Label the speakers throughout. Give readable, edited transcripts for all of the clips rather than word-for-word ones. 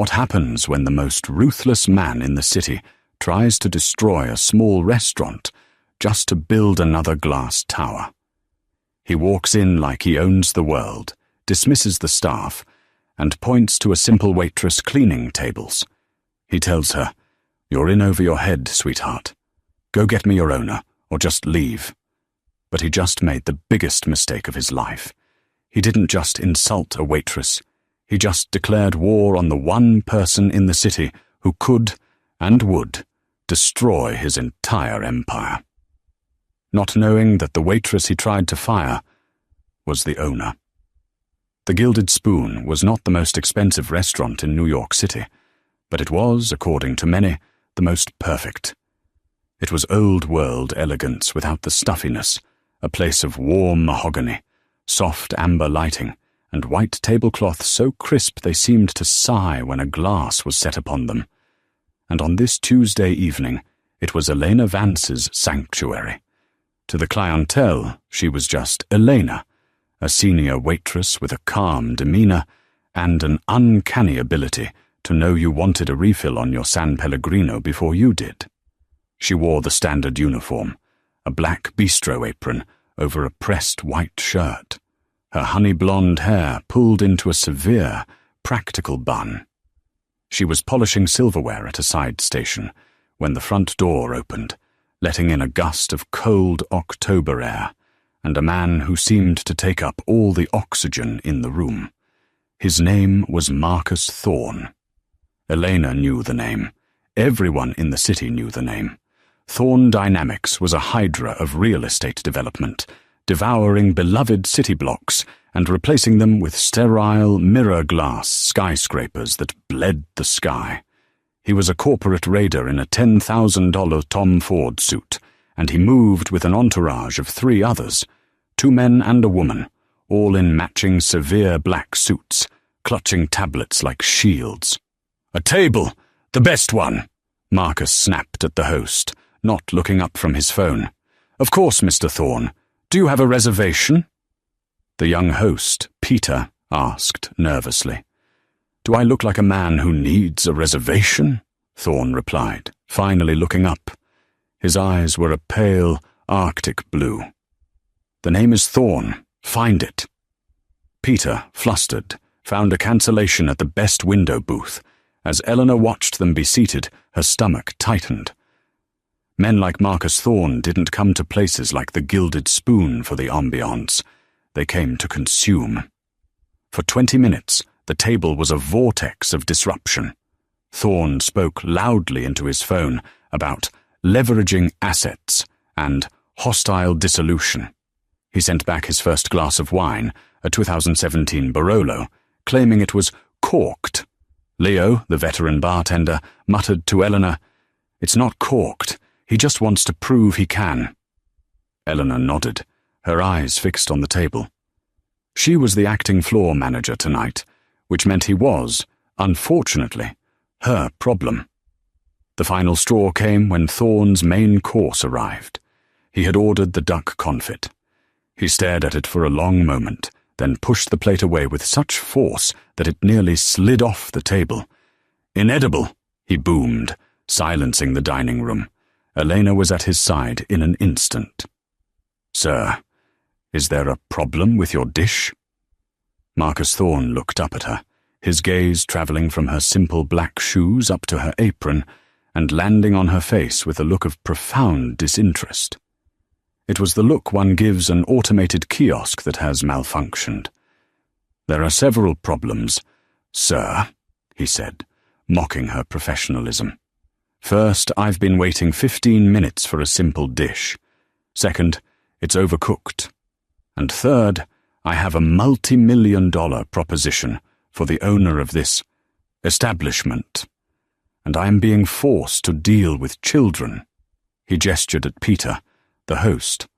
Speaker 1: What happens when the most ruthless man in the city tries to destroy a small restaurant just to build another glass tower? He walks in like he owns the world, dismisses the staff, and points to a simple waitress cleaning tables. He tells her, "You're in over your head, sweetheart. Go get me your owner, or just leave." But he just made the biggest mistake of his life. He didn't just insult a waitress. He just declared war on the one person in the city who could and would destroy his entire empire. Not knowing that the waitress he tried to fire was the owner. The Gilded Spoon was not the most expensive restaurant in New York City, but it was, according to many, the most perfect. It was old-world elegance without the stuffiness, a place of warm mahogany, soft amber lighting, and white tablecloths so crisp they seemed to sigh when a glass was set upon them. And on this Tuesday evening, it was Elena Vance's sanctuary. To the clientele, she was just Elena, a senior waitress with a calm demeanor and an uncanny ability to know you wanted a refill on your San Pellegrino before you did. She wore the standard uniform, a black bistro apron over a pressed white shirt, her honey blonde hair pulled into a severe, practical bun. She was polishing silverware at a side station when the front door opened, letting in a gust of cold October air, and a man who seemed to take up all the oxygen in the room. His name was Marcus Thorne. Elena knew the name. Everyone in the city knew the name. Thorne Dynamics was a hydra of real estate development, devouring beloved city blocks and replacing them with sterile, mirror-glass skyscrapers that bled the sky. He was a corporate raider in a $10,000 Tom Ford suit, and he moved with an entourage of 3 others, 2 men and a woman, all in matching severe black suits, clutching tablets like shields. "A table! The best one!" Marcus snapped at the host, not looking up from his phone. "Of course, Mr. Thorne. Do you have a reservation?" The young host, Peter, asked nervously. "Do I look like a man who needs a reservation?" Thorne replied, finally looking up. His eyes were a pale, Arctic blue. "The name is Thorne. Find it." Peter, flustered, found a cancellation at the best window booth. As Eleanor watched them be seated, her stomach tightened. Men like Marcus Thorne didn't come to places like the Gilded Spoon for the ambiance. They came to consume. For 20 minutes, the table was a vortex of disruption. Thorne spoke loudly into his phone about leveraging assets and hostile dissolution. He sent back his first glass of wine, a 2017 Barolo, claiming it was corked. Leo, the veteran bartender, muttered to Eleanor, "It's not corked. He just wants to prove he can." Eleanor nodded, her eyes fixed on the table. She was the acting floor manager tonight, which meant he was, unfortunately, her problem. The final straw came when Thorne's main course arrived. He had ordered the duck confit. He stared at it for a long moment, then pushed the plate away with such force that it nearly slid off the table. "Inedible," he boomed, silencing the dining room. Elena was at his side in an instant. "Sir, is there a problem with your dish?" Marcus Thorne looked up at her, his gaze travelling from her simple black shoes up to her apron and landing on her face with a look of profound disinterest. It was the look one gives an automated kiosk that has malfunctioned. "There are several problems, sir," he said, mocking her professionalism. "First, I've been waiting 15 minutes for a simple dish. Second, it's overcooked. And third, I have a multi-million-dollar proposition for the owner of this establishment. And I am being forced to deal with children." He gestured at Peter, the host.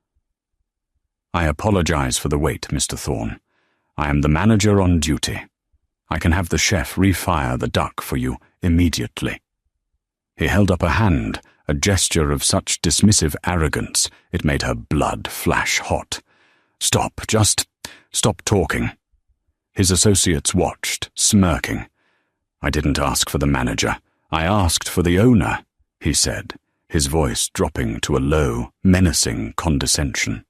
Speaker 1: "I apologize for the wait, Mr. Thorne. I am the manager on duty. I can have the chef refire the duck for you immediately." He held up a hand, a gesture of such dismissive arrogance it made her blood flash hot. "Stop, just stop talking." His associates watched, smirking. "I didn't ask for the manager. I asked for the owner," he said, his voice dropping to a low, menacing condescension.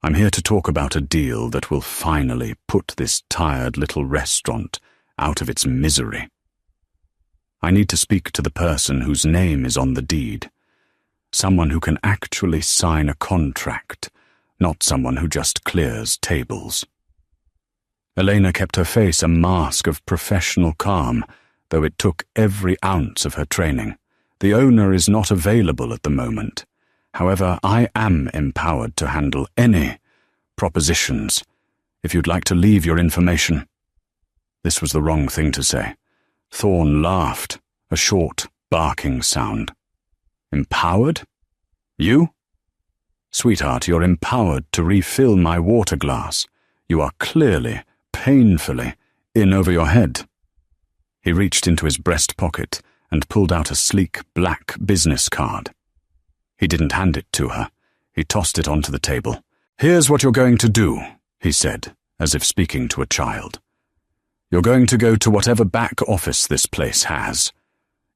Speaker 1: "I'm here to talk about a deal that will finally put this tired little restaurant out of its misery. I need to speak to the person whose name is on the deed. Someone who can actually sign a contract, not someone who just clears tables." Elena kept her face a mask of professional calm, though it took every ounce of her training. "The owner is not available at the moment. However, I am empowered to handle any propositions. If you'd like to leave your information." This was the wrong thing to say. Thorne laughed, a short, barking sound. "Empowered? You? Sweetheart, you're empowered to refill my water glass. You are clearly, painfully, in over your head." He reached into his breast pocket and pulled out a sleek black business card. He didn't hand it to her. He tossed it onto the table. "Here's what you're going to do," he said, as if speaking to a child. "You're going to go to whatever back office this place has.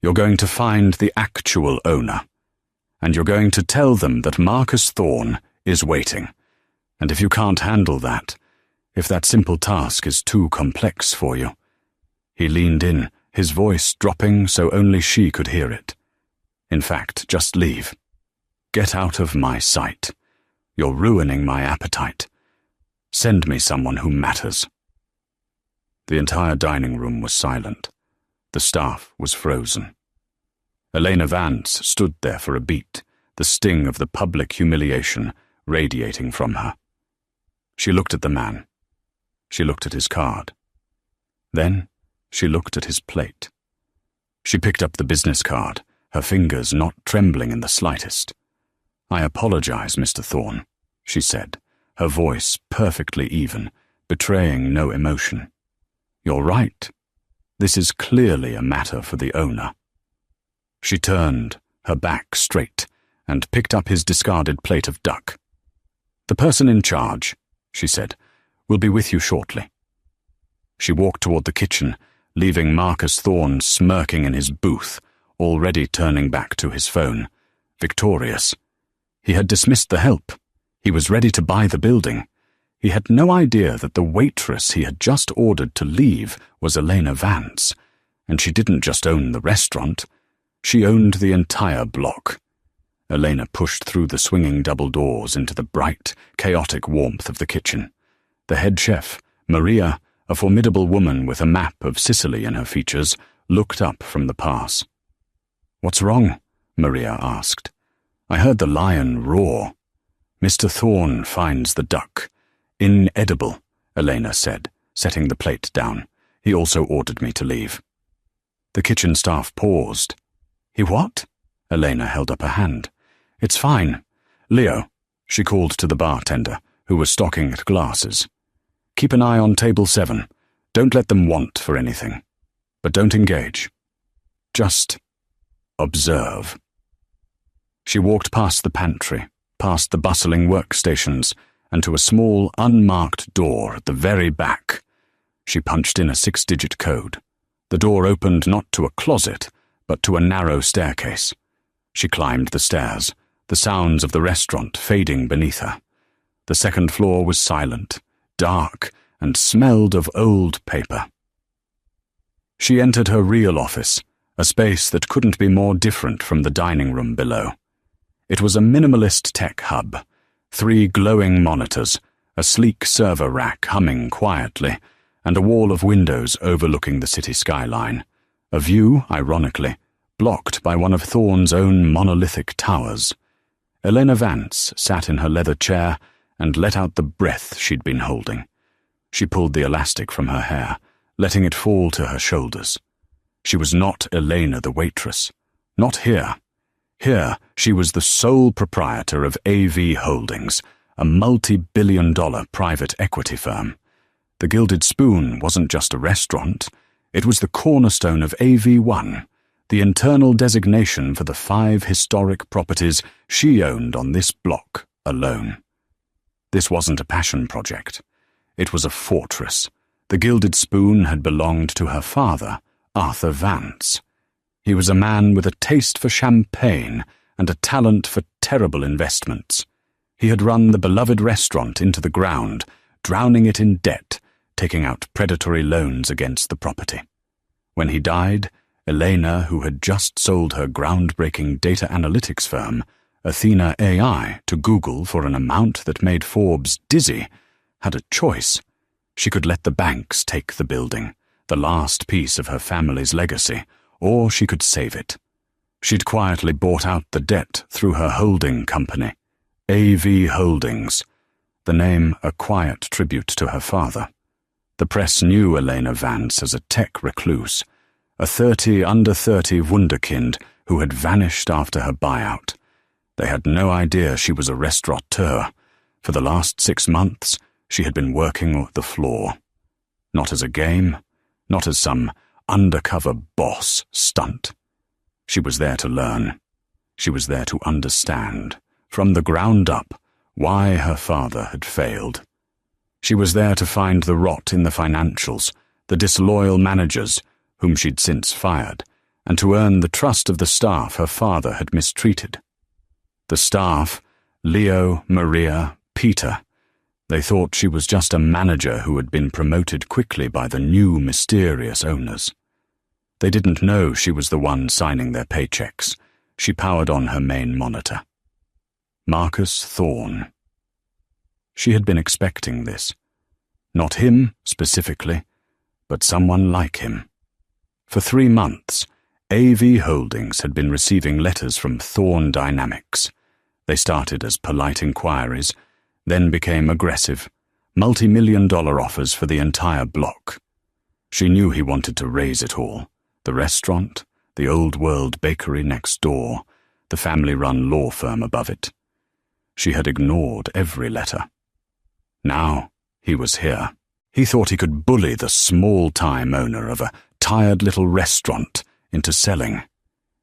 Speaker 1: You're going to find the actual owner. And you're going to tell them that Marcus Thorne is waiting. And if you can't handle that, if that simple task is too complex for you—" He leaned in, his voice dropping so only she could hear it. "In fact, just leave. Get out of my sight. You're ruining my appetite. Send me someone who matters." The entire dining room was silent. The staff was frozen. Elena Vance stood there for a beat, the sting of the public humiliation radiating from her. She looked at the man. She looked at his card. Then she looked at his plate. She picked up the business card, her fingers not trembling in the slightest. "I apologize, Mr. Thorne," she said, her voice perfectly even, betraying no emotion. "You're right. This is clearly a matter for the owner." She turned, her back straight, and picked up his discarded plate of duck. "The person in charge," she said, "will be with you shortly." She walked toward the kitchen, leaving Marcus Thorne smirking in his booth, already turning back to his phone, victorious. He had dismissed the help. He was ready to buy the building. He had no idea that the waitress he had just ordered to leave was Elena Vance, and she didn't just own the restaurant. She owned the entire block. Elena pushed through the swinging double doors into the bright, chaotic warmth of the kitchen. The head chef, Maria, a formidable woman with a map of Sicily in her features, looked up from the pass. "What's wrong?" Maria asked. "I heard the lion roar." "Mr. Thorne finds the duck. Inedible," Elena said, setting the plate down. "He also ordered me to leave." The kitchen staff paused. "He what?" Elena held up a hand. "It's fine. Leo," she called to the bartender, who was stocking at glasses. "Keep an eye on table 7. Don't let them want for anything. But don't engage. Just observe." She walked past the pantry, past the bustling workstations, and to a small, unmarked door at the very back. She punched in a 6-digit code. The door opened not to a closet, but to a narrow staircase. She climbed the stairs, the sounds of the restaurant fading beneath her. The second floor was silent, dark, and smelled of old paper. She entered her real office, a space that couldn't be more different from the dining room below. It was a minimalist tech hub, 3 glowing monitors, a sleek server rack humming quietly, and a wall of windows overlooking the city skyline, a view, ironically, blocked by one of Thorne's own monolithic towers. Elena Vance sat in her leather chair and let out the breath she'd been holding. She pulled the elastic from her hair, letting it fall to her shoulders. She was not Elena the waitress. Not here. Here, she was the sole proprietor of AV Holdings, a multi-billion-dollar private equity firm. The Gilded Spoon wasn't just a restaurant. It was the cornerstone of AV1, the internal designation for the 5 historic properties she owned on this block alone. This wasn't a passion project. It was a fortress. The Gilded Spoon had belonged to her father, Arthur Vance. He was a man with a taste for champagne and a talent for terrible investments. He had run the beloved restaurant into the ground, drowning it in debt, taking out predatory loans against the property. When he died, Elena, who had just sold her groundbreaking data analytics firm, Athena AI, to Google for an amount that made Forbes dizzy, had a choice. She could let the banks take the building, the last piece of her family's legacy, or she could save it. She'd quietly bought out the debt through her holding company, AV Holdings, the name a quiet tribute to her father. The press knew Elena Vance as a tech recluse, a under 30 wunderkind who had vanished after her buyout. They had no idea she was a restaurateur. For the last 6 months, she had been working the floor. Not as a game, not as some undercover boss stunt. She was there to learn. She was there to understand, from the ground up, why her father had failed. She was there to find the rot in the financials, the disloyal managers, whom she'd since fired, and to earn the trust of the staff her father had mistreated. The staff, Leo, Maria, Peter, they thought she was just a manager who had been promoted quickly by the new mysterious owners. They didn't know she was the one signing their paychecks. She powered on her main monitor. Marcus Thorne. She had been expecting this. Not him, specifically, but someone like him. For 3 months, AV Holdings had been receiving letters from Thorne Dynamics. They started as polite inquiries, then became aggressive, multi-million-dollar offers for the entire block. She knew he wanted to raise it all. The restaurant, the old world bakery next door, the family-run law firm above it. She had ignored every letter. Now he was here. He thought he could bully the small-time owner of a tired little restaurant into selling.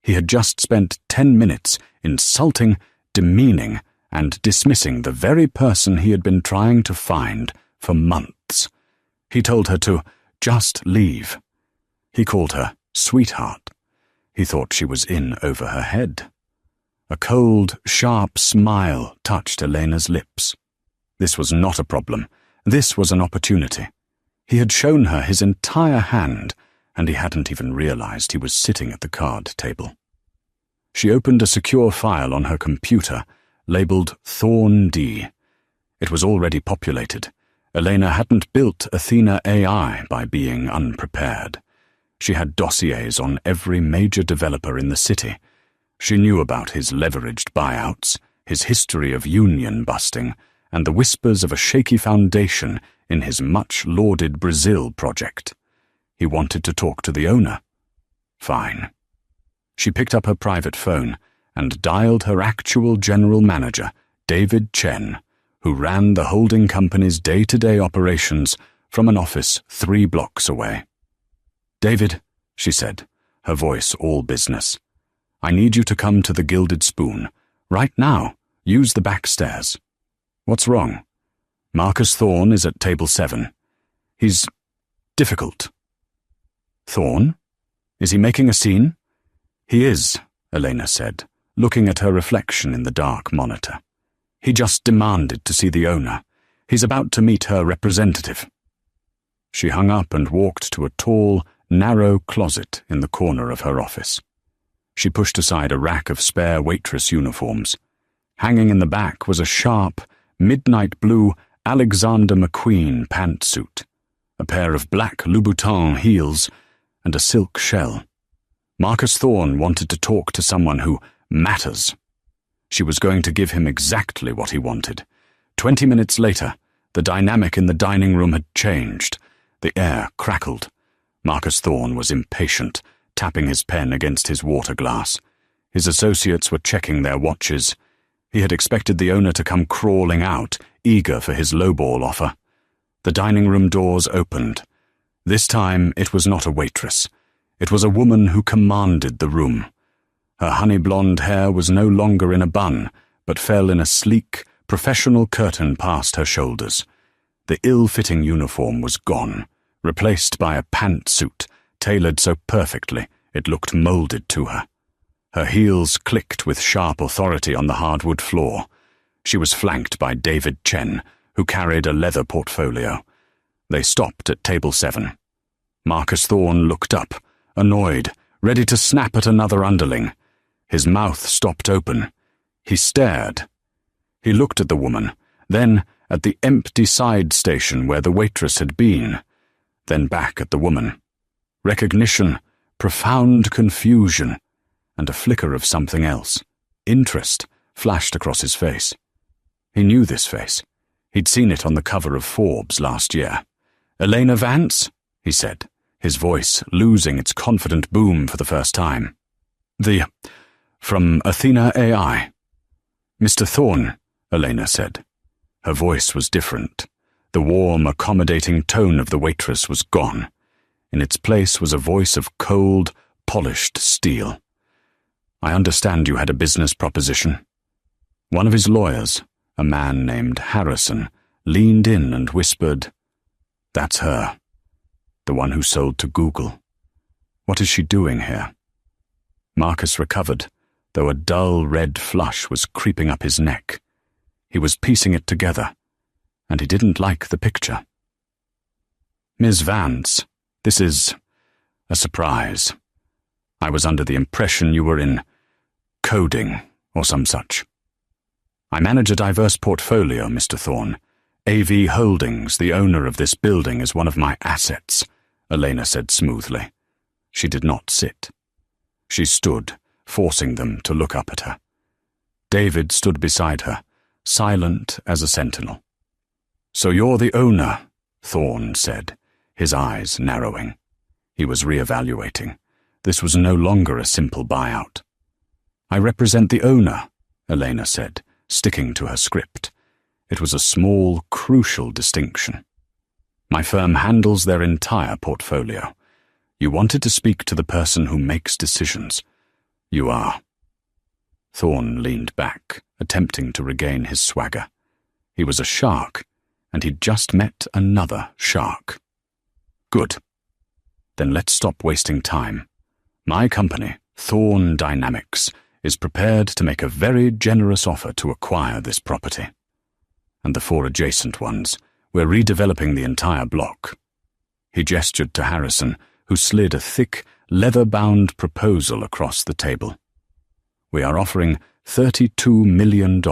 Speaker 1: He had just spent 10 minutes insulting, demeaning, and dismissing the very person he had been trying to find for months. He told her to just leave. He called her sweetheart. He thought she was in over her head. A cold, sharp smile touched Elena's lips. This was not a problem. This was an opportunity. He had shown her his entire hand, and he hadn't even realized he was sitting at the card table. She opened a secure file on her computer, labeled Thorne D. It was already populated. Elena hadn't built Athena AI by being unprepared. She had dossiers on every major developer in the city. She knew about his leveraged buyouts, his history of union busting, and the whispers of a shaky foundation in his much-lauded Brazil project. He wanted to talk to the owner. Fine. She picked up her private phone and dialed her actual general manager, David Chen, who ran the holding company's day-to-day operations from an office 3 blocks away. "David," she said, her voice all business, "I need you to come to the Gilded Spoon. Right now. Use the back stairs." "What's wrong?" "Marcus Thorne is at table 7. He's difficult." "Thorne? Is he making a scene?" "He is," Elena said, looking at her reflection in the dark monitor. "He just demanded to see the owner. He's about to meet her representative." She hung up and walked to a tall, narrow closet in the corner of her office. She pushed aside a rack of spare waitress uniforms. Hanging in the back was a sharp, midnight blue Alexander McQueen pantsuit, a pair of black Louboutin heels, and a silk shell. Marcus Thorne wanted to talk to someone who matters. She was going to give him exactly what he wanted. 20 minutes later, the dynamic in the dining room had changed. The air crackled. Marcus Thorne was impatient, tapping his pen against his water glass. His associates were checking their watches. He had expected the owner to come crawling out, eager for his lowball offer. The dining room doors opened. This time it was not a waitress. It was a woman who commanded the room. Her honey-blonde hair was no longer in a bun, but fell in a sleek, professional curtain past her shoulders. The ill-fitting uniform was gone, replaced by a pantsuit tailored so perfectly it looked molded to her. Her heels clicked with sharp authority on the hardwood floor. She was flanked by David Chen, who carried a leather portfolio. They stopped at table 7. Marcus Thorne looked up, annoyed, ready to snap at another underling. His mouth stopped open. He stared. He looked at the woman, then at the empty side station where the waitress had been, then back at the woman. Recognition, profound confusion, and a flicker of something else, interest, flashed across his face. He knew this face. He'd seen it on the cover of Forbes last year. "Elena Vance?" he said, his voice losing its confident boom for the first time. From Athena AI." "Mr. Thorne," Elena said. Her voice was different. The warm, accommodating tone of the waitress was gone. In its place was a voice of cold, polished steel. "I understand you had a business proposition." One of his lawyers, a man named Harrison, leaned in and whispered, "That's her. The one who sold to Google. What is she doing here?" Marcus recovered, though a dull red flush was creeping up his neck. He was piecing it together, and he didn't like the picture. "Ms. Vance, this is a surprise. I was under the impression you were in coding or some such." "I manage a diverse portfolio, Mr. Thorne. AV Holdings, the owner of this building, is one of my assets," Elena said smoothly. She did not sit. She stood, forcing them to look up at her. David stood beside her, silent as a sentinel. "So you're the owner," Thorne said, his eyes narrowing. He was reevaluating. This was no longer a simple buyout. "I represent the owner," Elena said, sticking to her script. It was a small, crucial distinction. "My firm handles their entire portfolio. You wanted to speak to the person who makes decisions. You are." Thorne leaned back, attempting to regain his swagger. He was a shark, and he'd just met another shark. "Good. Then let's stop wasting time. My company, Thorne Dynamics, is prepared to make a very generous offer to acquire this property. And the 4 adjacent ones. We're redeveloping the entire block." He gestured to Harrison, who slid a thick, leather-bound proposal across the table. "We are offering $32 million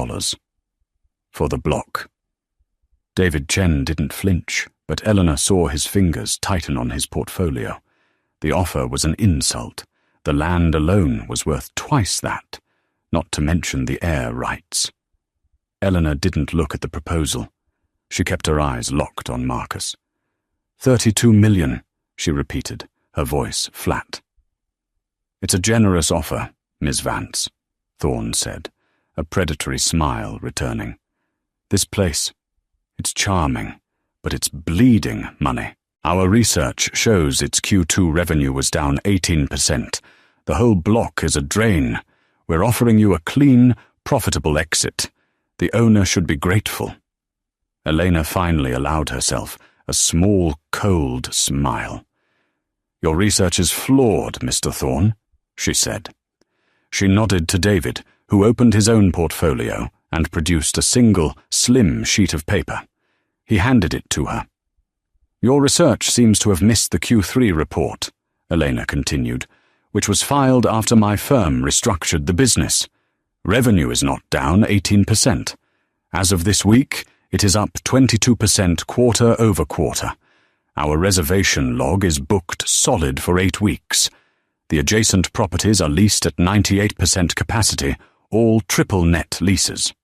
Speaker 1: for the block." David Chen didn't flinch, but Eleanor saw his fingers tighten on his portfolio. The offer was an insult. The land alone was worth twice that, not to mention the air rights. Eleanor didn't look at the proposal. She kept her eyes locked on Marcus. $32 million, she repeated, her voice flat. "It's a generous offer, Ms. Vance," Thorne said, a predatory smile returning. "This place, it's charming, but it's bleeding money. Our research shows its Q2 revenue was down 18%. The whole block is a drain. We're offering you a clean, profitable exit. The owner should be grateful." Elena finally allowed herself a small, cold smile. "Your research is flawed, Mr. Thorne," she said. She nodded to David, who opened his own portfolio and produced a single, slim sheet of paper. He handed it to her. "Your research seems to have missed the Q3 report," Elena continued, "which was filed after my firm restructured the business. Revenue is not down 18%. As of this week, it is up 22% quarter over quarter. Our reservation log is booked solid for 8 weeks. The adjacent properties are leased at 98% capacity, all triple net leases."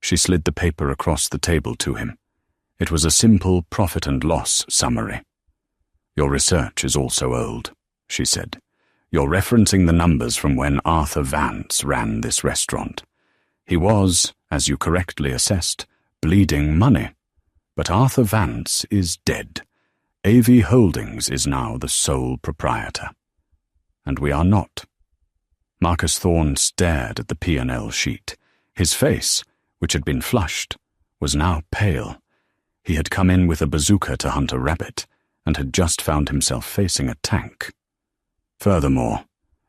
Speaker 1: She slid the paper across the table to him. It was a simple profit and loss summary. "Your research is also old," she said. "You're referencing the numbers from when Arthur Vance ran this restaurant. He was, as you correctly assessed, bleeding money. But Arthur Vance is dead. AV Holdings is now the sole proprietor. And we are not." Marcus Thorne stared at the P&L sheet. His face, which had been flushed, was now pale. He had come in with a bazooka to hunt a rabbit, and had just found himself facing a tank. "Furthermore,"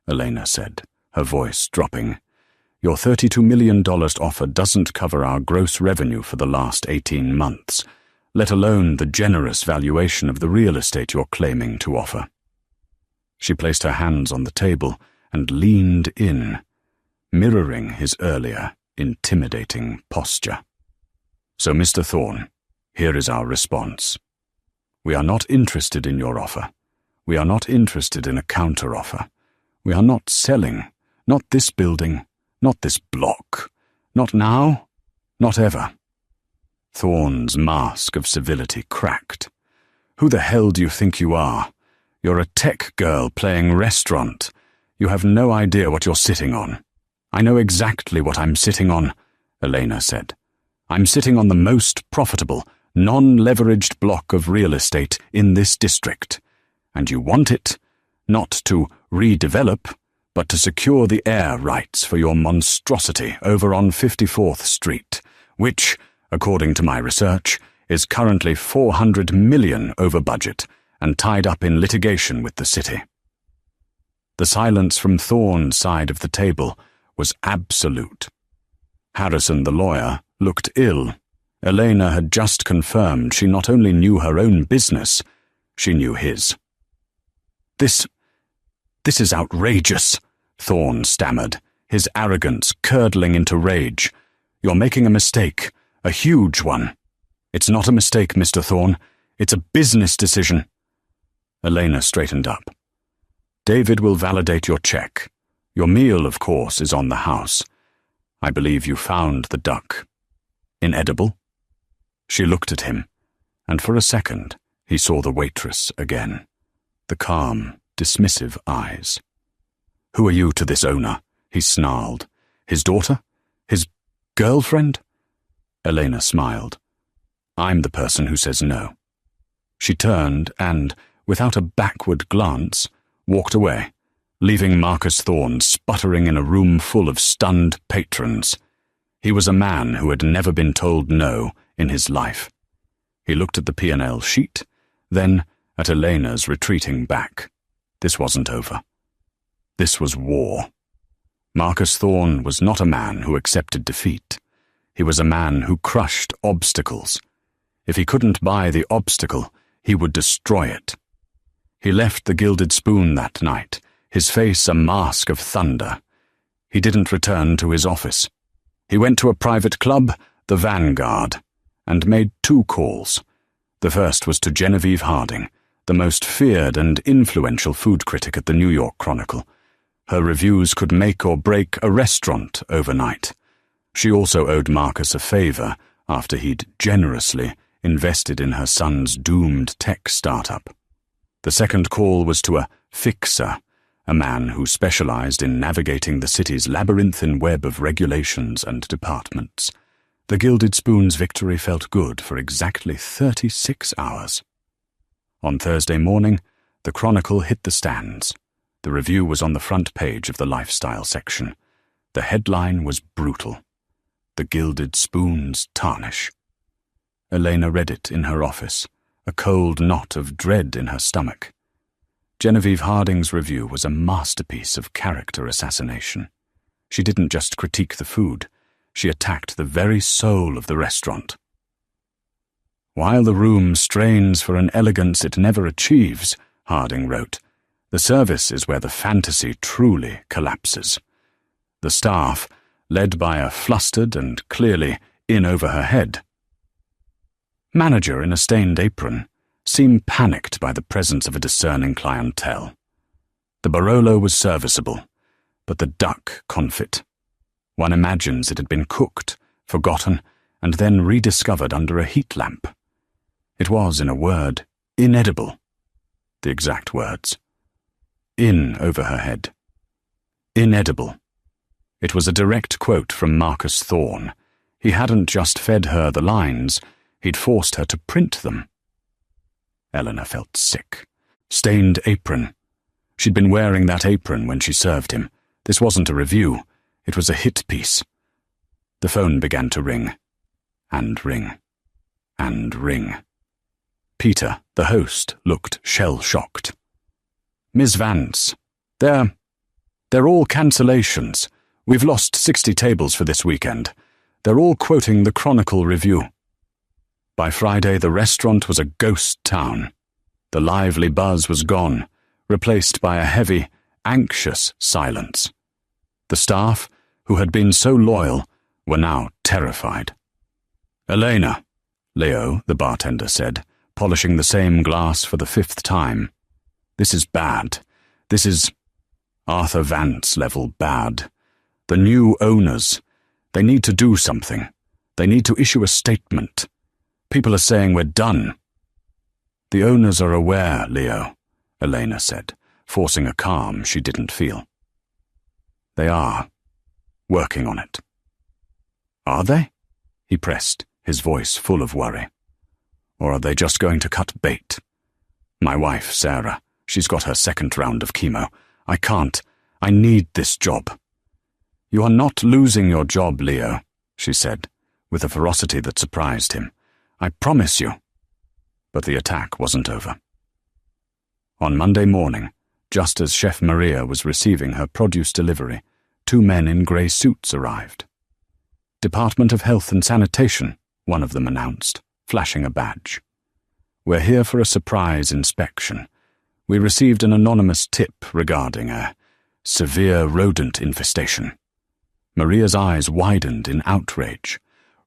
Speaker 1: Elena said, her voice dropping, "your $32 million offer doesn't cover our gross revenue for the last 18 months, let alone the generous valuation of the real estate you're claiming to offer." She placed her hands on the table and leaned in, mirroring his earlier, intimidating posture. "So, Mr. Thorne, here is our response. We are not interested in your offer. We are not interested in a counteroffer. We are not selling, not this building, not this block, not now, not ever." Thorne's mask of civility cracked. "Who the hell do you think you are? You're a tech girl playing restaurant. You have no idea what you're sitting on." "I know exactly what I'm sitting on," Elena said. "I'm sitting on the most profitable, non-leveraged block of real estate in this district. And you want it, not to redevelop, but to secure the air rights for your monstrosity over on 54th Street, which, according to my research, is currently $400 million over budget and tied up in litigation with the city." The silence from Thorne's side of the table was absolute. Harrison, the lawyer, looked ill. Elena had just confirmed she not only knew her own business, she knew his. This is outrageous," Thorne stammered, his arrogance curdling into rage. "You're making a mistake, a huge one." "It's not a mistake, Mr. Thorne. It's a business decision." Elena straightened up. "David will validate your check. Your meal, of course, is on the house. I believe you found the duck. Inedible?" She looked at him, and for a second he saw the waitress again, the calm, dismissive eyes. "Who are you to this owner?" he snarled. "His daughter? His girlfriend?" Elena smiled. "I'm the person who says no." She turned and, without a backward glance, walked away, leaving Marcus Thorne sputtering in a room full of stunned patrons. He was a man who had never been told no in his life. He looked at the P&L sheet, then at Elena's retreating back. This wasn't over. This was war. Marcus Thorne was not a man who accepted defeat. He was a man who crushed obstacles. If he couldn't buy the obstacle, he would destroy it. He left the Gilded Spoon that night, his face a mask of thunder. He didn't return to his office. He went to a private club, the Vanguard, and made 2 calls. The first was to Genevieve Harding, the most feared and influential food critic at the New York Chronicle. Her reviews could make or break a restaurant overnight. She also owed Marcus a favor after he'd generously invested in her son's doomed tech startup. The second call was to a fixer, a man who specialized in navigating the city's labyrinthine web of regulations and departments. The Gilded Spoon's victory felt good for exactly 36 hours. On Thursday morning, the Chronicle hit the stands. The review was on the front page of the lifestyle section. The headline was brutal. The Gilded Spoon's tarnish. Elena read it in her office, a cold knot of dread in her stomach. Genevieve Harding's review was a masterpiece of character assassination. She didn't just critique the food, she attacked the very soul of the restaurant. "While the room strains for an elegance it never achieves," Harding wrote, "the service is where the fantasy truly collapses. The staff, led by a flustered and clearly in over her head manager in a stained apron, seemed panicked by the presence of a discerning clientele. The Barolo was serviceable, but the duck confit. One imagines it had been cooked, forgotten, and then rediscovered under a heat lamp. It was, in a word, inedible. The exact words. In over her head. Inedible. It was a direct quote from Marcus Thorne. He hadn't just fed her the lines, he'd forced her to print them. Eleanor felt sick. Stained apron. She'd been wearing that apron when she served him. This wasn't a review. It was a hit piece. The phone began to ring. And ring. And ring. Peter, The host looked shell-shocked. "Miss Vance, they're all cancellations. We've lost 60 tables for this weekend. They're all quoting the Chronicle Review." By Friday, the restaurant was a ghost town. The lively buzz was gone, replaced by a heavy, anxious silence. The staff, who had been so loyal, were now terrified. "Elena," Leo, the bartender, said, polishing the same glass for the 5th time. "This is bad. This is Arthur Vance-level bad. The new owners, they need to do something. They need to issue a statement. People are saying we're done." "The owners are aware, Leo," Elena said, forcing a calm she didn't feel. "They are working on it." "Are they?" he pressed, his voice full of worry. "Or are they just going to cut bait? My wife, Sarah, she's got her 2nd round of chemo. I need this job." "You are not losing your job, Leo," she said, with a ferocity that surprised him. "I promise you." But the attack wasn't over. On Monday morning, just as Chef Maria was receiving her produce delivery, 2 men in grey suits arrived. "Department of Health and Sanitation," one of them announced, flashing a badge. "We're here for a surprise inspection. We received an anonymous tip regarding a severe rodent infestation." Maria's eyes widened in outrage.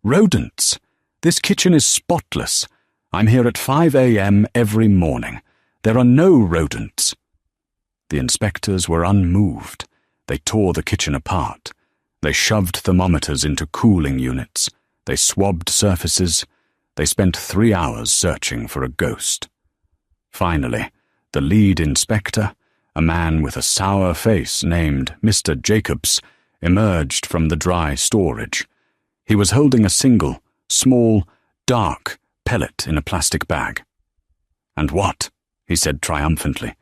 Speaker 1: "Rodents! This kitchen is spotless. I'm here at 5 a.m. every morning. There are no rodents." The inspectors were unmoved. They tore the kitchen apart. They shoved thermometers into cooling units. They swabbed surfaces. They spent 3 hours searching for a ghost. Finally, the lead inspector, a man with a sour face named Mr. Jacobs, emerged from the dry storage. He was holding a single, small, dark pellet in a plastic bag. "And what?" he said triumphantly.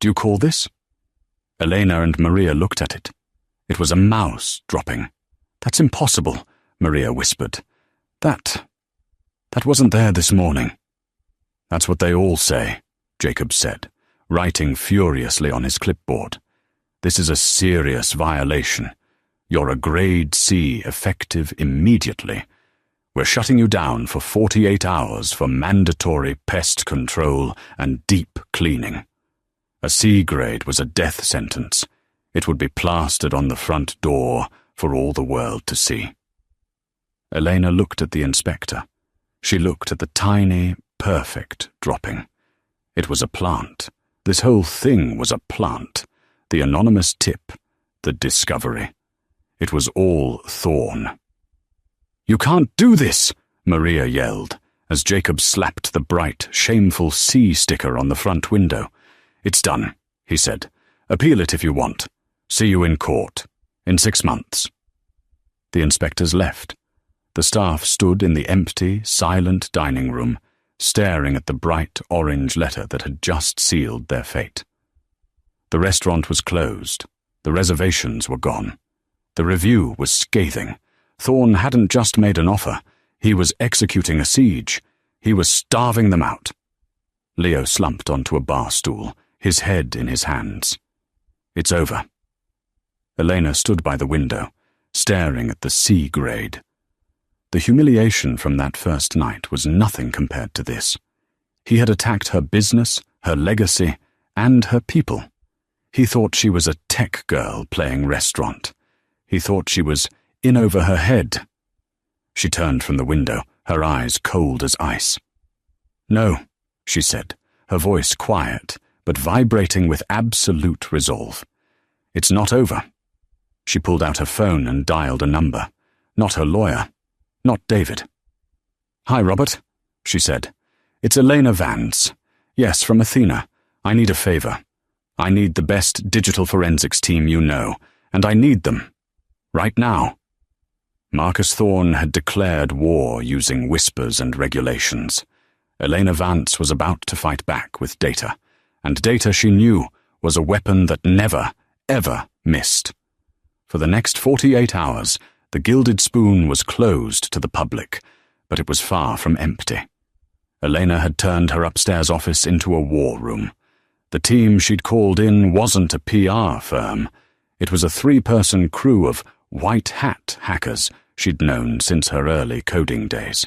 Speaker 1: "Do you call this?" Elena and Maria looked at it. It was a mouse dropping. "That's impossible," Maria whispered. That wasn't there this morning." "That's what they all say," Jacobs said, writing furiously on his clipboard. "This is a serious violation. You're a grade C, effective immediately. We're shutting you down for 48 hours for mandatory pest control and deep cleaning. A C grade was a death sentence. It would be plastered on the front door for all the world to see." Elena looked at the inspector. She looked at the tiny, perfect dropping. It was a plant. This whole thing was a plant. The anonymous tip, the discovery. It was all Thorne. "You can't do this!" Maria yelled, as Jacob slapped the bright, shameful C sticker on the front window. "It's done," he said. "Appeal it if you want. See you in court. In 6 months." The inspectors left. The staff stood in the empty, silent dining room, staring at the bright orange letter that had just sealed their fate. The restaurant was closed. The reservations were gone. The review was scathing. Thorne hadn't just made an offer. He was executing a siege. He was starving them out. Leo slumped onto a bar stool, his head in his hands. "It's over." Elena stood by the window, staring at the C grade. The humiliation from that first night was nothing compared to this. He had attacked her business, her legacy, and her people. He thought she was a tech girl playing restaurant. He thought she was in over her head. She turned from the window, her eyes cold as ice. "No," she said, her voice quiet, but vibrating with absolute resolve. "It's not over." She pulled out her phone and dialed a number. Not her lawyer. Not David. "Hi, Robert," she said. "It's Elena Vance. Yes, from Athena. I need a favor. I need the best digital forensics team you know, and I need them. Right now." Marcus Thorne had declared war using whispers and regulations. Elena Vance was about to fight back with data, and data she knew was a weapon that never, ever missed. For the next 48 hours, the Gilded Spoon was closed to the public, but it was far from empty. Elena had turned her upstairs office into a war room. The team she'd called in wasn't a PR firm. It was a 3-person crew of white hat hackers she'd known since her early coding days.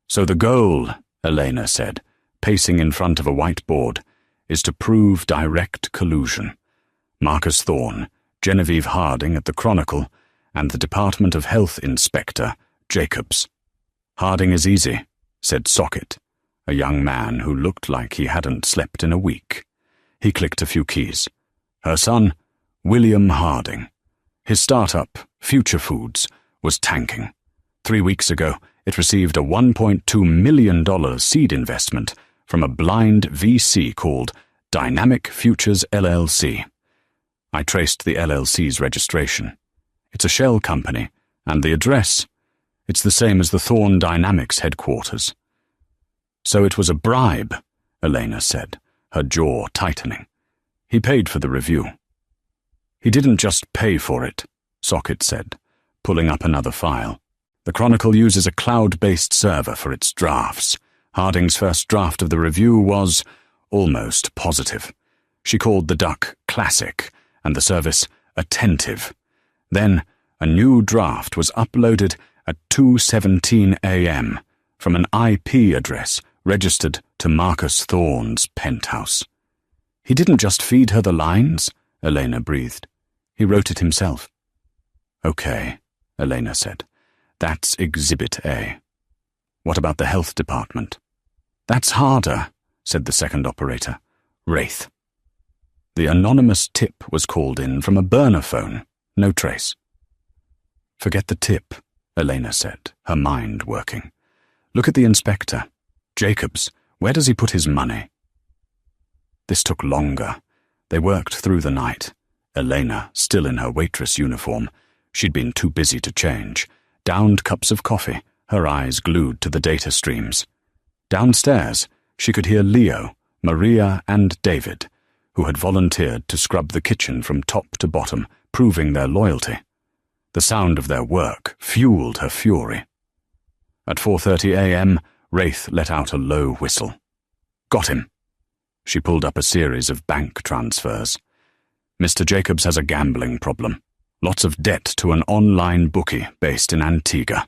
Speaker 1: "So the goal," Elena said, pacing in front of a whiteboard, "is to prove direct collusion. Marcus Thorne, Genevieve Harding at the Chronicle, and the Department of Health Inspector, Jacobs." "Harding is easy," said Socket, a young man who looked like he hadn't slept in a week. He clicked a few keys. Her son, William Harding. His startup, Future Foods, was tanking. 3 weeks ago, it received a $1.2 million seed investment from a blind VC called Dynamic Futures LLC. I traced the LLC's registration. It's a shell company, and the address, it's the same as the Thorne Dynamics headquarters. "So it was a bribe," Elena said, her jaw tightening. "He paid for the review." "He didn't just pay for it," Socket said, pulling up another file. "The Chronicle uses a cloud-based server for its drafts. Harding's first draft of the review was almost positive. She called the duck classic and the service attentive. Then a new draft was uploaded at 2:17 a.m. from an IP address registered to Marcus Thorne's penthouse. "He didn't just feed her the lines," Elena breathed. "He wrote it himself." "Okay," Elena said. "That's Exhibit A. What about the health department?" "That's harder," said the second operator. "Wraith." The anonymous tip was called in from a burner phone. No trace. "Forget the tip," Elena said, her mind working. "Look at the inspector. Jacobs, where does he put his money?" This took longer. They worked through the night. Elena, still in her waitress uniform, she'd been too busy to change, downed cups of coffee, her eyes glued to the data streams. Downstairs, she could hear Leo, Maria, and David, who had volunteered to scrub the kitchen from top to bottom, proving their loyalty. The sound of their work fueled her fury. At 4:30 a.m., Wraith let out a low whistle. "Got him." She pulled up a series of bank transfers. "Mr. Jacobs has a gambling problem. Lots of debt to an online bookie based in Antigua.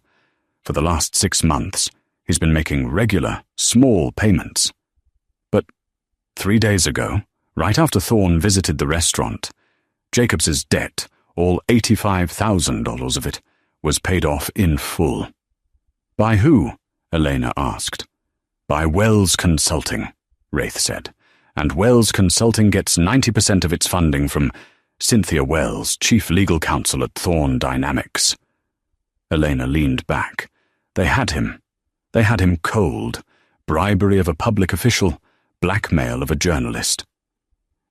Speaker 1: For the last 6 months, he's been making regular, small payments. But 3 days ago, right after Thorne visited the restaurant, Jacobs's debt, all $85,000 of it, was paid off in full." "By who?" Elena asked. "By Wells Consulting," Wraith said. "And Wells Consulting gets 90% of its funding from Cynthia Wells, chief legal counsel at Thorne Dynamics." Elena leaned back. They had him. They had him cold. Bribery of a public official, blackmail of a journalist.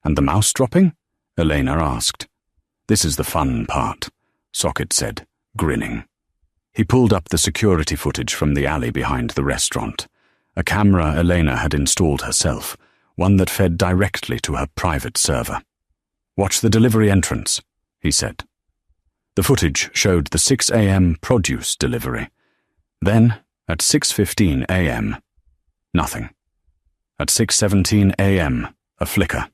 Speaker 1: "And the mouse dropping?" Elena asked. "This is the fun part," Socket said, grinning. He pulled up the security footage from the alley behind the restaurant. A camera Elena had installed herself, one that fed directly to her private server. "Watch the delivery entrance," he said. The footage showed the 6 a.m. produce delivery. Then, at 6:15 a.m., nothing. At 6:17 a.m., a flicker.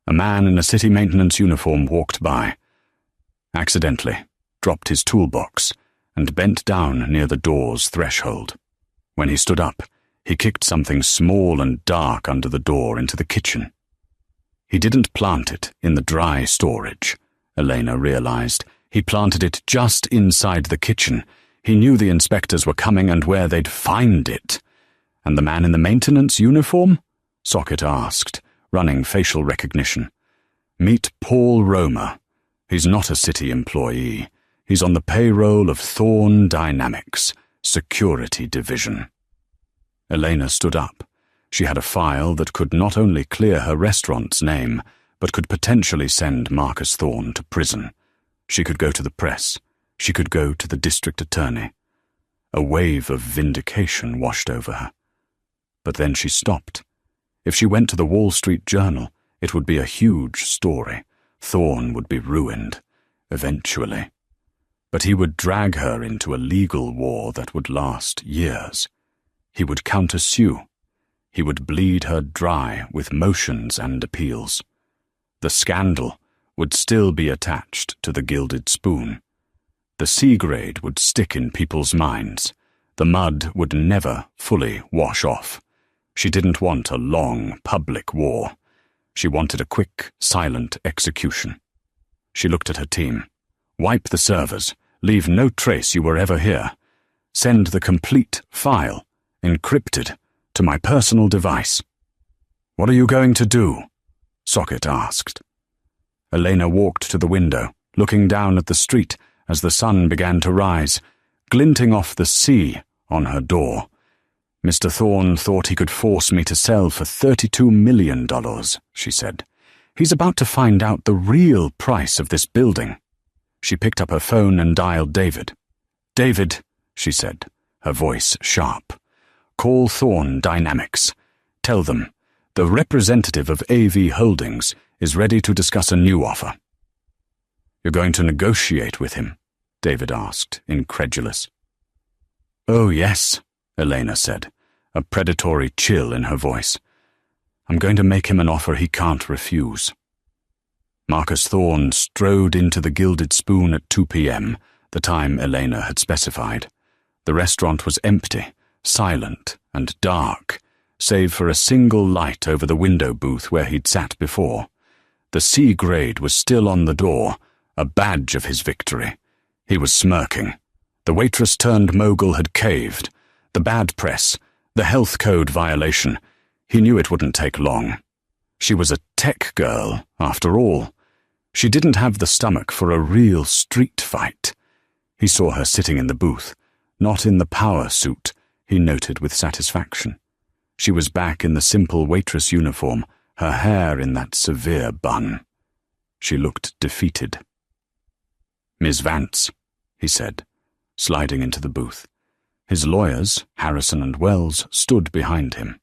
Speaker 1: A man in a city maintenance uniform walked by. Accidentally, dropped his toolbox, and bent down near the door's threshold. When he stood up, he kicked something small and dark under the door into the kitchen. He didn't plant it in the dry storage, Elena realized. He planted it just inside the kitchen. He knew the inspectors were coming and where they'd find it. "And the man in the maintenance uniform?" Socket asked, running facial recognition. "Meet Paul Romer. He's not a city employee. He's on the payroll of Thorne Dynamics, Security Division." Elena stood up. She had a file that could not only clear her restaurant's name, but could potentially send Marcus Thorne to prison. She could go to the press. She could go to the district attorney. A wave of vindication washed over her. But then she stopped. If she went to the Wall Street Journal, it would be a huge story. Thorne would be ruined, eventually. But he would drag her into a legal war that would last years. He would countersue. He would bleed her dry with motions and appeals. The scandal would still be attached to the gilded spoon. The C-grade would stick in people's minds. The mud would never fully wash off. She didn't want a long, public war. She wanted a quick, silent execution. She looked at her team. Wipe the servers. Leave no trace you were ever here. Send the complete file, encrypted, to my personal device. What are you going to do? Socket asked. Elena walked to the window, looking down at the street as the sun began to rise, glinting off the sea on her door. Mr. Thorne thought he could force me to sell for $32 million, she said. He's about to find out the real price of this building. She picked up her phone and dialed David. David, she said, her voice sharp. Call Thorne Dynamics. Tell them the representative of AV Holdings is ready to discuss a new offer. You're going to negotiate with him? David asked, incredulous. Oh, yes, Elena said, a predatory chill in her voice. I'm going to make him an offer he can't refuse. Marcus Thorne strode into the Gilded Spoon at 2 p.m., the time Elena had specified. The restaurant was empty, silent and dark, save for a single light over the window booth where he'd sat before. The C-grade was still on the door, a badge of his victory. He was smirking. The waitress-turned-mogul had caved. The bad press, the health code violation. He knew it wouldn't take long. She was a tech girl, after all. She didn't have the stomach for a real street fight. He saw her sitting in the booth, not in the power suit, he noted with satisfaction. She was back in the simple waitress uniform, her hair in that severe bun. She looked defeated. Miss Vance, he said, sliding into the booth. His lawyers, Harrison and Wells, stood behind him.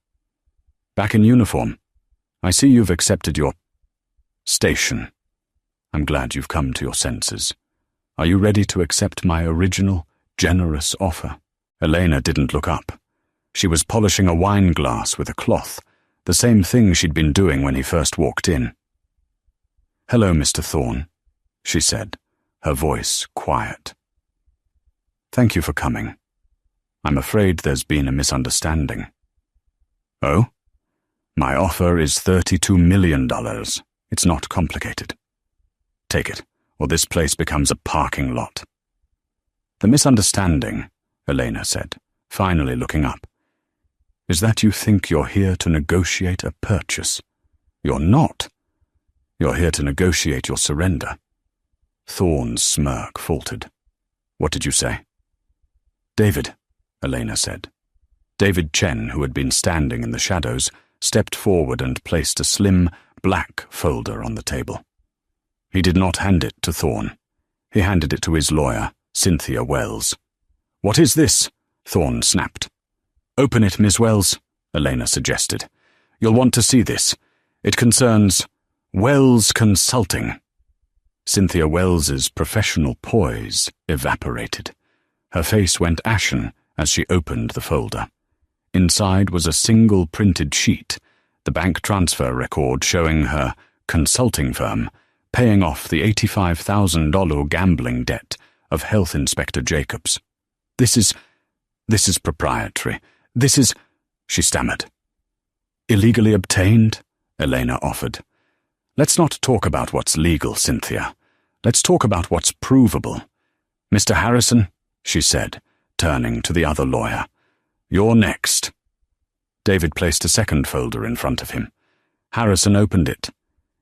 Speaker 1: Back in uniform. I see you've accepted your station. I'm glad you've come to your senses. Are you ready to accept my original, generous offer? Elena didn't look up. She was polishing a wine glass with a cloth, the same thing she'd been doing when he first walked in. Hello, Mr. Thorne, she said, her voice quiet. Thank you for coming. I'm afraid there's been a misunderstanding. Oh? My offer is $32 million. It's not complicated. Take it, or this place becomes a parking lot. The misunderstanding, Elena said, finally looking up, is that you think you're here to negotiate a purchase. You're not. You're here to negotiate your surrender. Thorne's smirk faltered. What did you say? David, Elena said. David Chen, who had been standing in the shadows, stepped forward and placed a slim, black folder on the table. He did not hand it to Thorne. He handed it to his lawyer, Cynthia Wells. What is this? Thorne snapped. Open it, Miss Wells, Elena suggested. You'll want to see this. It concerns Wells Consulting. Cynthia Wells's professional poise evaporated. Her face went ashen as she opened the folder. Inside was a single printed sheet, the bank transfer record showing her consulting firm paying off the $85,000 gambling debt of Health Inspector Jacobs. This is proprietary. This is, she stammered. Illegally obtained? Elena offered. Let's not talk about what's legal, Cynthia. Let's talk about what's provable. Mr. Harrison, she said, turning to the other lawyer. You're next. David placed a second folder in front of him. Harrison opened it.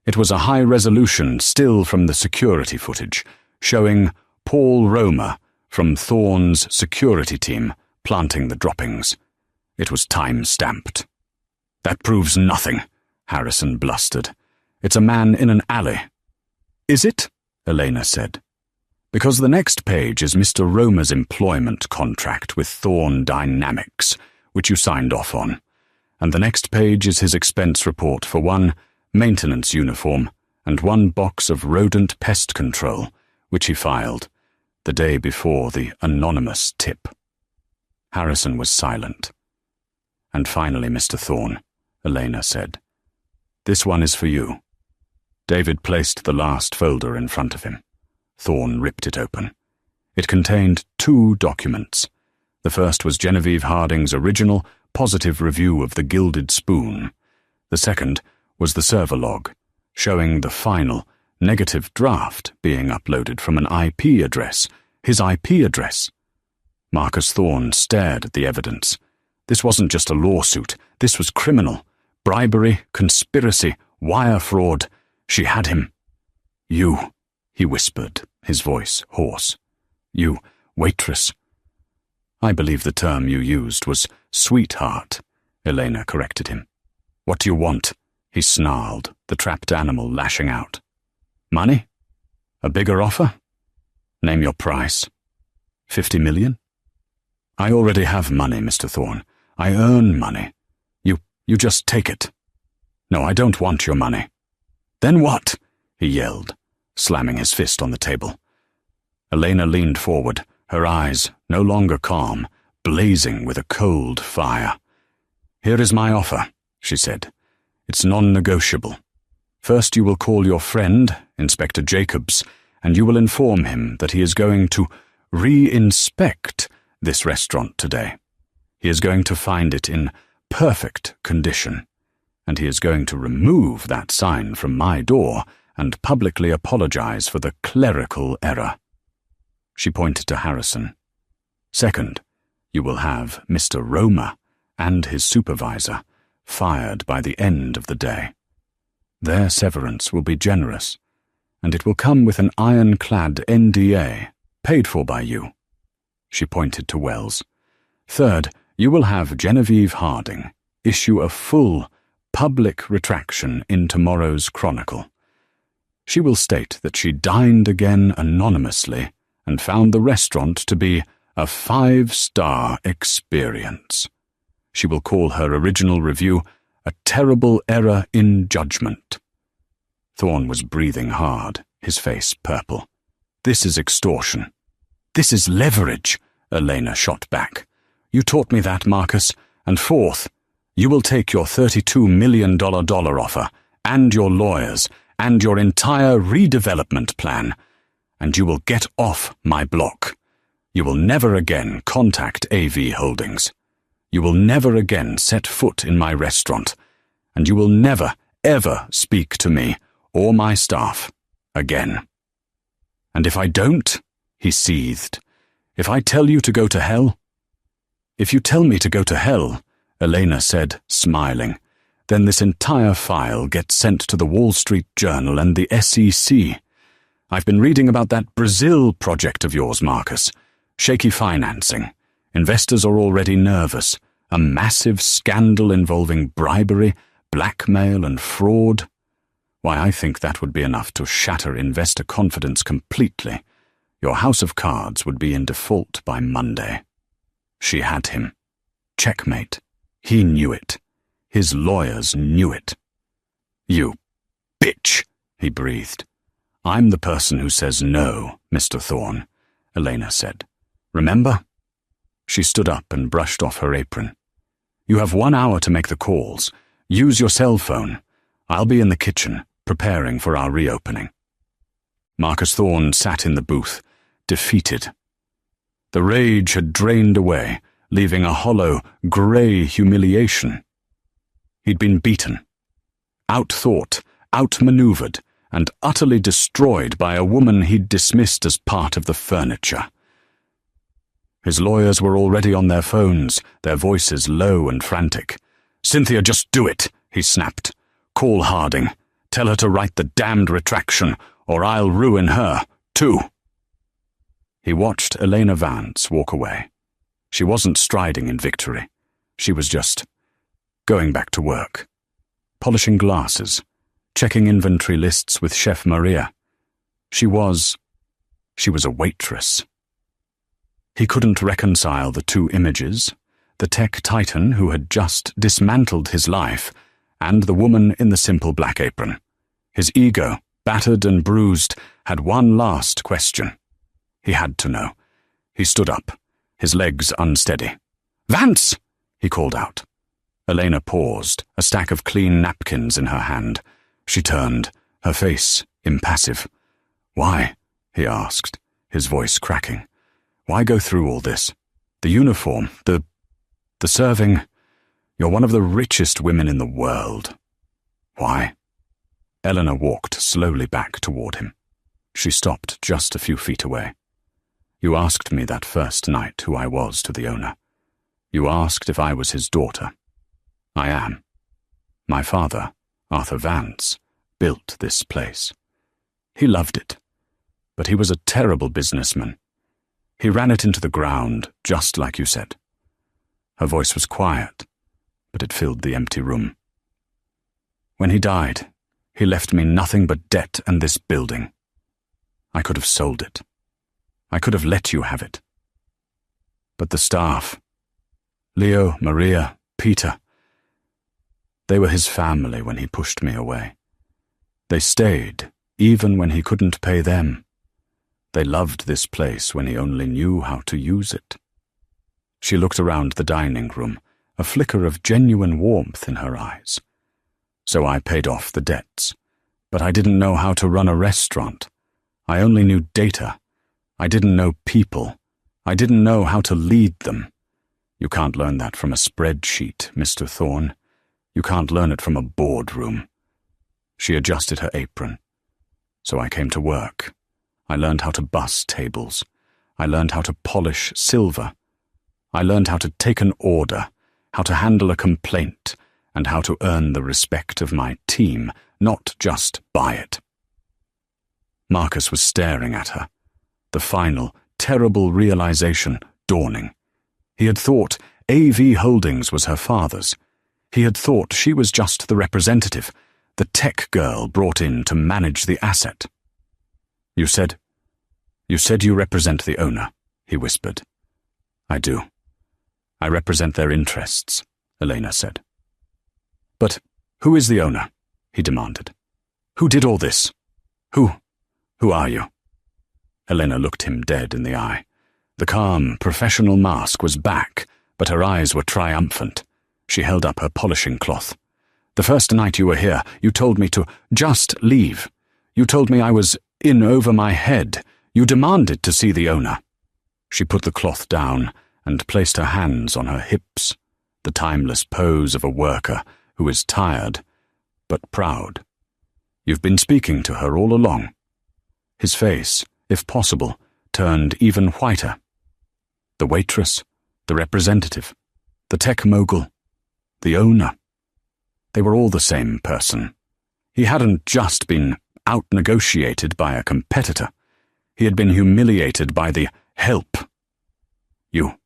Speaker 1: It was a high-resolution still from the security footage, showing Paul Romer from Thorne's security team planting the droppings. It was time-stamped. That proves nothing, Harrison blustered. It's a man in an alley. Is it? Elena said. Because the next page is Mr. Romer's employment contract with Thorne Dynamics, which you signed off on. And the next page is his expense report for one maintenance uniform and one box of rodent pest control, which he filed the day before the anonymous tip. Harrison was silent. "And finally, Mr. Thorne," Elena said, "this one is for you." David placed the last folder in front of him. Thorne ripped it open. It contained 2 documents. The first was Genevieve Harding's original, positive review of The Gilded Spoon. The second was the server log, showing the final, negative draft being uploaded from an IP address, his IP address. Marcus Thorne stared at the evidence. This wasn't just a lawsuit, this was criminal. Bribery, conspiracy, wire fraud. She had him. "You," he whispered, his voice hoarse. "You, Waitress." "I believe the term you used was sweetheart," Elena corrected him. "What do you want?" he snarled, the trapped animal lashing out. "Money? A bigger offer? Name your price. 50 million? "I already have money, Mr. Thorne. I earn money. You just take it." "No, I don't want your money." "Then what?" he yelled, slamming his fist on the table. Elena leaned forward, her eyes, no longer calm, blazing with a cold fire. "Here is my offer," she said. "It's non-negotiable. First you will call your friend, Inspector Jacobs, and you will inform him that he is going to re-inspect this restaurant today. He is going to find it in perfect condition, and he is going to remove that sign from my door and publicly apologize for the clerical error." She pointed to Harrison. "Second, you will have Mr. Roma and his supervisor fired by the end of the day. Their severance will be generous, and it will come with an ironclad NDA, paid for by you." She pointed to Wells. "Third, you will have Genevieve Harding issue a full, public retraction in tomorrow's Chronicle. She will state that she dined again anonymously and found the restaurant to be a 5-star experience. She will call her original review a terrible error in judgment." Thorne was breathing hard, his face purple. "This is extortion. This is leverage," Elena shot back. "You taught me that, Marcus. And fourth, you will take your $32 million offer, and your lawyers, and your entire redevelopment plan, and you will get off my block. You will never again contact AV Holdings. You will never again set foot in my restaurant, and you will never, ever speak to me or my staff again." "And if I don't," he seethed, "if I tell you to go to hell?" "If you tell me to go to hell," Elena said, smiling, "then this entire file gets sent to the Wall Street Journal and the SEC. I've been reading about that Brazil project of yours, Marcus. Shaky financing. Investors are already nervous. A massive scandal involving bribery, blackmail, and fraud. Why, I think that would be enough to shatter investor confidence completely. Your house of cards would be in default by Monday." She had him. Checkmate. He knew it. His lawyers knew it. "You bitch," he breathed. "I'm the person who says no, Mr. Thorne," Elena said. "Remember?" She stood up and brushed off her apron. "You have 1 hour to make the calls. Use your cell phone. I'll be in the kitchen, preparing for our reopening." Marcus Thorne sat in the booth, defeated. The rage had drained away, leaving a hollow, grey humiliation. He'd been beaten, outthought, outmaneuvered, and utterly destroyed by a woman he'd dismissed as part of the furniture. His lawyers were already on their phones, their voices low and frantic. "Cynthia, just do it," he snapped. "Call Harding. Tell her to write the damned retraction, or I'll ruin her, too." He watched Elena Vance walk away. She wasn't striding in victory. She was just going back to work, polishing glasses, checking inventory lists with Chef Maria. She was a waitress. He couldn't reconcile the 2 images, the tech titan who had just dismantled his life, and the woman in the simple black apron. His ego, battered and bruised, had one last question. He had to know. He stood up, his legs unsteady. "Vance!" he called out. Elena paused, a stack of clean napkins in her hand. She turned, her face impassive. "Why?" he asked, his voice cracking. "Why go through all this? The uniform, the serving. You're one of the richest women in the world. Why?" Eleanor walked slowly back toward him. She stopped just a few feet away. "You asked me that first night who I was to the owner. You asked if I was his daughter. I am. My father, Arthur Vance, built this place. He loved it, but he was a terrible businessman. He ran it into the ground, just like you said." Her voice was quiet, but it filled the empty room. "When he died, he left me nothing but debt and this building. I could have sold it. I could have let you have it. But the staff, Leo, Maria, Peter, they were his family when he pushed me away. They stayed, even when he couldn't pay them. They loved this place when he only knew how to use it." She looked around the dining room, a flicker of genuine warmth in her eyes. "So I paid off the debts, but I didn't know how to run a restaurant. I only knew data. I didn't know people. I didn't know how to lead them. You can't learn that from a spreadsheet, Mr. Thorne. You can't learn it from a boardroom." She adjusted her apron. "So I came to work. I learned how to bus tables. I learned how to polish silver. I learned how to take an order, how to handle a complaint, and how to earn the respect of my team, not just buy it." Marcus was staring at her, the final, terrible realization dawning. He had thought AV Holdings was her father's. He had thought she was just the representative, the tech girl brought in to manage the asset. You said you represent the owner," he whispered. "I do. I represent their interests," Elena said. "But who is the owner?" he demanded. "Who did all this? Who are you?" Elena looked him dead in the eye. The calm, professional mask was back, but her eyes were triumphant. She held up her polishing cloth. "The first night you were here, you told me to just leave. You told me I was in over my head. You demanded to see the owner." She put the cloth down and placed her hands on her hips, the timeless pose of a worker who is tired, but proud. "You've been speaking to her all along." His face, if possible, turned even whiter. The waitress, the representative, the tech mogul, the owner. They were all the same person. He hadn't just been out-negotiated by a competitor. He had been humiliated by the help. You.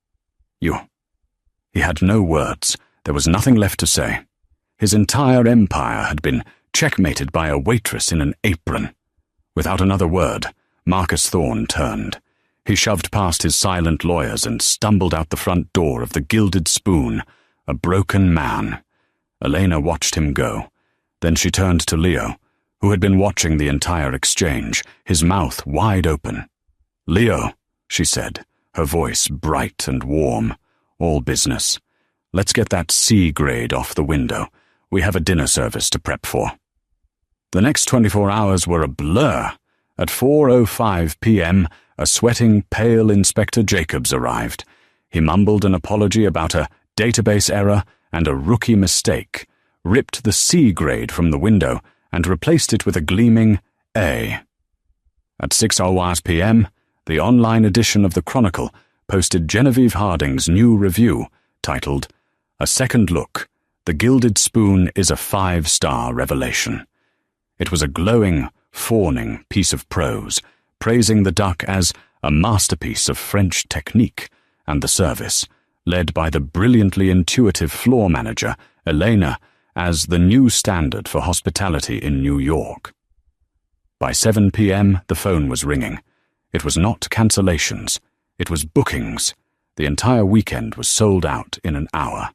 Speaker 1: He had no words. There was nothing left to say. His entire empire had been checkmated by a waitress in an apron. Without another word, Marcus Thorne turned. He shoved past his silent lawyers and stumbled out the front door of the Gilded Spoon, a broken man. Elena watched him go. Then she turned to Leo, who had been watching the entire exchange, his mouth wide open. "Leo," she said, her voice bright and warm. "All business. Let's get that C grade off the window. We have a dinner service to prep for." The next 24 hours were a blur. At 4:05 p.m., a sweating, pale Inspector Jacobs arrived. He mumbled an apology about a database error and a rookie mistake, ripped the C grade from the window, and replaced it with a gleaming A. At 6:00 p.m., the online edition of the Chronicle posted Genevieve Harding's new review, titled, "A Second Look, The Gilded Spoon is a 5-star Revelation." It was a glowing, fawning piece of prose, praising the duck as a masterpiece of French technique, and the service, led by the brilliantly intuitive floor manager, Elena, as the new standard for hospitality in New York. By 7 p.m., the phone was ringing. It was not cancellations. It was bookings. The entire weekend was sold out in an hour.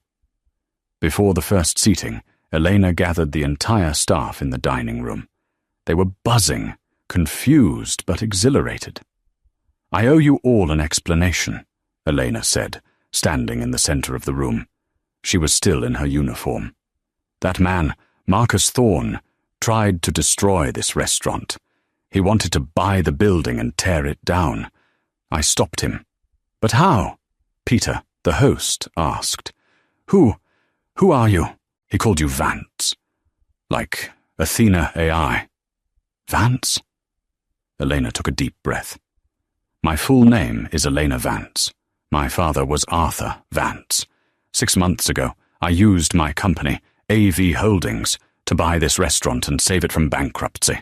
Speaker 1: Before the first seating, Elena gathered the entire staff in the dining room. They were buzzing, confused but exhilarated. "I owe you all an explanation," Elena said, standing in the center of the room. She was still in her uniform. That man, Marcus Thorne, tried to destroy this restaurant. He wanted to buy the building and tear it down. I stopped him. But how? Peter, the host, asked. Who are you? He called you Vance. Like Athena AI. Vance? Elena took a deep breath. My full name is Elena Vance. My father was Arthur Vance. 6 months ago, I used my company, AV Holdings, to buy this restaurant and save it from bankruptcy.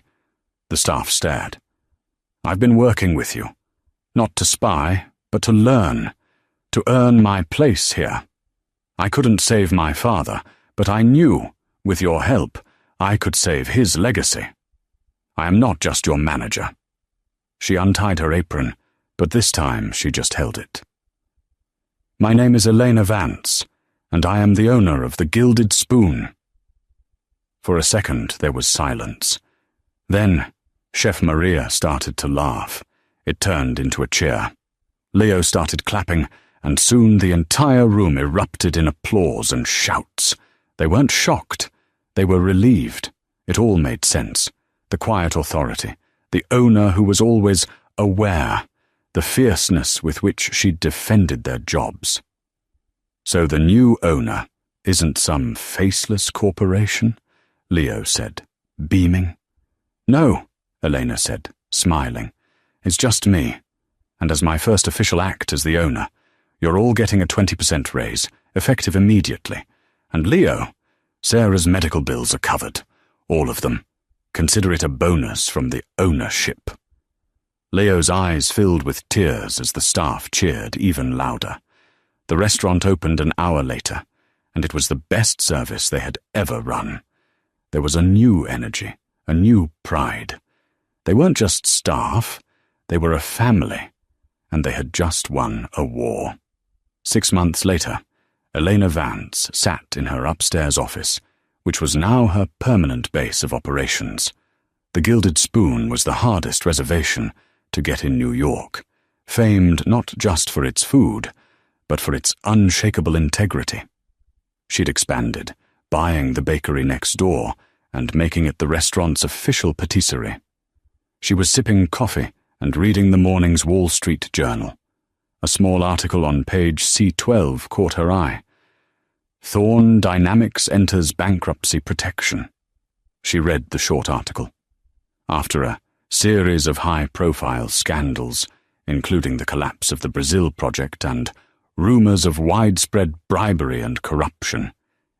Speaker 1: The staff stared. I've been working with you, not to spy, but to learn, to earn my place here. I couldn't save my father, but I knew, with your help, I could save his legacy. I am not just your manager. She untied her apron, but this time she just held it. My name is Elena Vance, and I am the owner of the Gilded Spoon. For a second there was silence. Then Chef Maria started to laugh. It turned into a cheer. Leo started clapping, and soon the entire room erupted in applause and shouts. They weren't shocked. They were relieved. It all made sense. The quiet authority, the owner who was always aware, the fierceness with which she defended their jobs. So the new owner isn't some faceless corporation? Leo said, beaming. No, Elena said, smiling. It's just me. And as my first official act as the owner, you're all getting a 20% raise, effective immediately. And Leo, Sarah's medical bills are covered. All of them. Consider it a bonus from the ownership. Leo's eyes filled with tears as the staff cheered even louder. The restaurant opened an hour later, and it was the best service they had ever run. There was a new energy, a new pride. They weren't just staff, they were a family, and they had just won a war. 6 months later, Elena Vance sat in her upstairs office, which was now her permanent base of operations. The Gilded Spoon was the hardest reservation to get in New York, famed not just for its food, but for its unshakable integrity. She'd expanded, buying the bakery next door and making it the restaurant's official patisserie. She was sipping coffee and reading the morning's Wall Street Journal. A small article on page C12 caught her eye. Thorne Dynamics enters bankruptcy protection. She read the short article. After a series of high-profile scandals, including the collapse of the Brazil project and rumors of widespread bribery and corruption,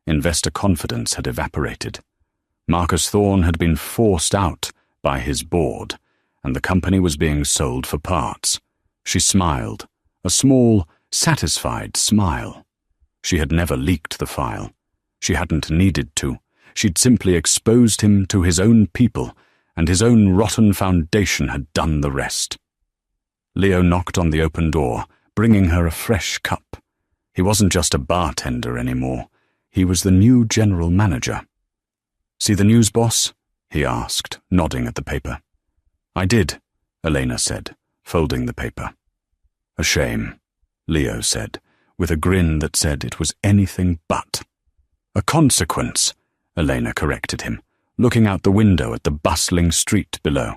Speaker 1: investor confidence had evaporated. Marcus Thorne had been forced out by his board, and the company was being sold for parts. She smiled, a small, satisfied smile. She had never leaked the file. She hadn't needed to. She'd simply exposed him to his own people, and his own rotten foundation had done the rest. Leo knocked on the open door, bringing her a fresh cup. He wasn't just a bartender anymore. He was the new general manager. See the news, boss? He asked, nodding at the paper. I did, Elena said, folding the paper. A shame, Leo said, with a grin that said it was anything but. A consequence, Elena corrected him, looking out the window at the bustling street below.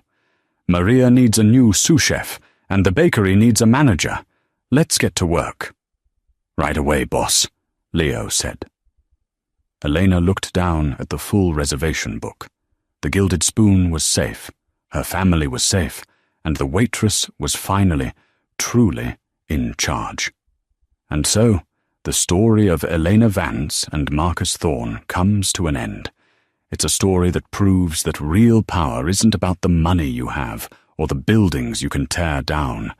Speaker 1: Maria needs a new sous chef, and the bakery needs a manager. Let's get to work. Right away, boss, Leo said. Elena looked down at the full reservation book. The Gilded Spoon was safe, her family was safe, and the waitress was finally, truly, in charge. And so, the story of Elena Vance and Marcus Thorne comes to an end. It's a story that proves that real power isn't about the money you have or the buildings you can tear down.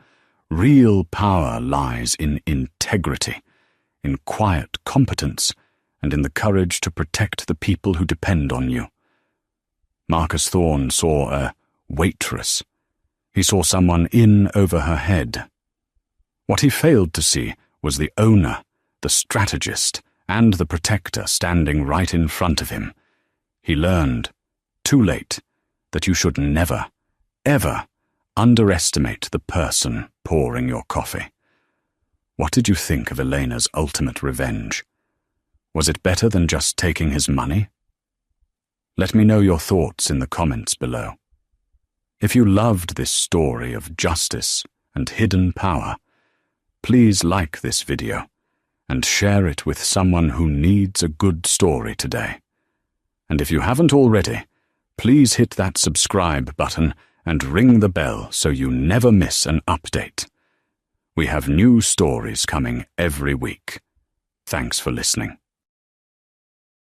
Speaker 1: Real power lies in integrity, in quiet competence, and in the courage to protect the people who depend on you. Marcus Thorne saw a waitress. He saw someone in over her head. What he failed to see was the owner, the strategist, and the protector standing right in front of him. He learned, too late, that you should never, ever underestimate the person pouring your coffee. What did you think of Elena's ultimate revenge? Was it better than just taking his money? Let me know your thoughts in the comments below. If you loved this story of justice and hidden power, please like this video and share it with someone who needs a good story today. And if you haven't already, please hit that subscribe button and ring the bell so you never miss an update. We have new stories coming every week. Thanks for listening.